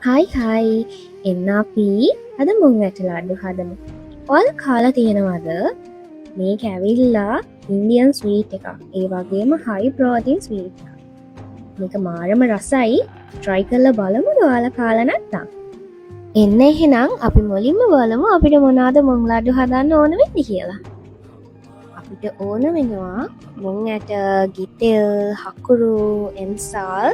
හයි එන්න අපි අද මුං ඇටලා අඩු හදමු. ඔයාලා කාලා තියෙනවද මේ කැවිල්ලා ඉන්දියන් ස්වීට් එකක්. ඒ වගේම හයි ප්‍රෝටීන් ස්වීට් එකක්. මේක මාරම රසයි. try කරලා බලමු ඔයාලා කාලා නැත්තම්. එන්න එහෙනම් අපි මුලින්ම බලමු අපිට මොනවාද මුං ලඩු හදන්න ඕන වෙන්නේ කියලා. අපිට ඕන වෙනවා මුං ඇට, ගිතෙල්, හකුරු, එන්සාල්,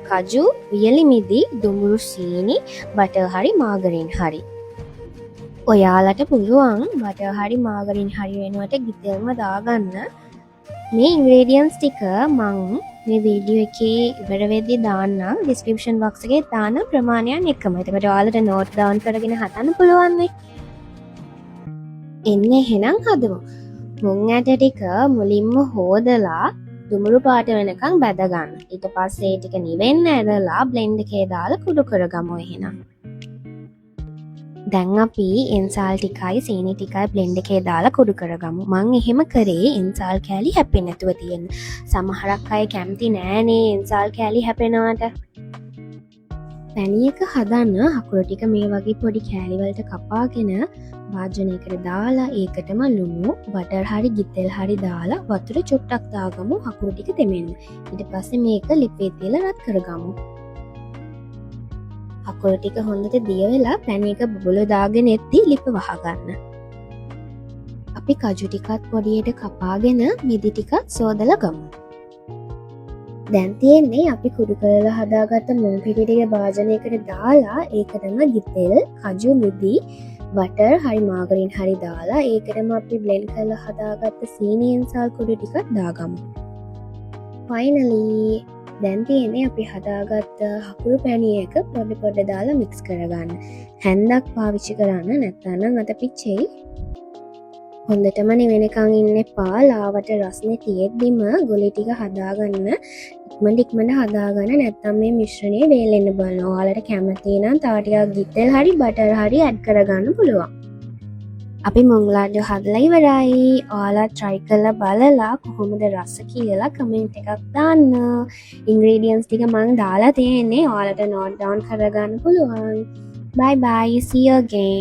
කජු, වියලි මිදි, දුඹුරු සීනි, බටර් හරි මාගරින් හරි. ඔයාලට පුළුවන් බටර් හරි මාගරින් හරි වෙනුවට ගිතෙල්ම දාගන්න. මේ ඉන්ග්‍රේඩියන්ට්ස් ටික මං මේ වීඩියෝ එකේ ඉවර වෙද්දී දාන්නම් ඩිස්ක්‍රිප්ෂන් බොක්ස් එකේ දාන ප්‍රමාණයන් එකම. එතකොට ඔයාලට නෝට් ඩවුන් කරගෙන හදන්න පුළුවන් වෙයි. එන්න එහෙනම් හදමු. මුං ඇට ටික මුලින්ම හොදලා දුඹුරු පාට වෙනකන් බැද ගන්න. ඊට පස්සේ ටික නිවෙන්න ඇරලා බ්ලෙන්ඩ් එකේ දාලා කුඩු කරගමු එහෙනම්. දැන් අපි එන්සාල් ටිකයි සීනි ටිකයි බ්ලෙන්ඩ් එකේ දාලා කුඩු කරගමු. මං එහෙම කරේ එන්සාල් කෑලි හැපෙන්නේ නැතුව තියෙන. සමහරක් අය කැමති නෑනේ එන්සාල් කෑලි හැපෙනවට. පැණියක හදන්න හකුරු ටික මේ වගේ පොඩි කෑලි වලට කපාගෙන වාජනයකට දාලා ඒකටම ලුණු, බටර් හරි ගිතෙල් හරි දාලා වතුර චුට්ටක් දාගමු හකුරු ටික තෙමෙන්න. ඊට පස්සේ මේක ලිපේ තියලා රත් කරගමු. හකුරු ටික හොඳට දිය වෙලා පැණියක බුබුලු දාගෙන එද්දී ලිප වහගන්න. අපි කජු ටිකත් පොඩියට කපාගෙන මිදි ටිකත් සෝදලා ගමු. දැන් තියෙන්නේ අපි කුඩු කරලා හදාගත්ත මුං පිටි ටික වාජනයකට දාලා ඒකටම ගිතෙල්, කජු, මිදි, බටර් හරි මාගරින් හරි දාලා ඒකටම අපි බ්ලෙන්ඩ් කරලා හදාගත්ත සීනි එන්සාල් කුඩු ටිකක් දාගමු. ෆයිනලි දැන් තියෙන්නේ අපි හදාගත්ත හකුරු පැණියක පොඩි පොඩි දාලා මික්ස් කරගන්න. හැන්දක් පාවිච්චි කරන්න නැත්නම් අත පිච්චෙයි. හොඳටම නිවෙනකන් ඉන්න එපා. ලාවට රස්නේ තියෙද්දිම ගොලි ටික හදාගන්න. ඉක්මනට හදාගන්න නැත්නම් මේ මිශ්‍රණය වේලෙන්න බලන්න. ඔයාලට කැමති නම් තව ටිකක් ගිතෙල් හරි බටර් හරි ඇඩ් කරගන්න පුළුවන්. අපි මුං ලඩු හදලා ඉවරයි. ඔයාලා try කරලා බලලා කොහොමද රස කියලා කමෙන්ට් එකක් දාන්න. ඉන්ග්‍රීඩියන්ට්ස් ටික මං දාලා තියෙන්නේ. ඔයාලට note down කරගන්න පුළුවන්. Bye bye. See you again.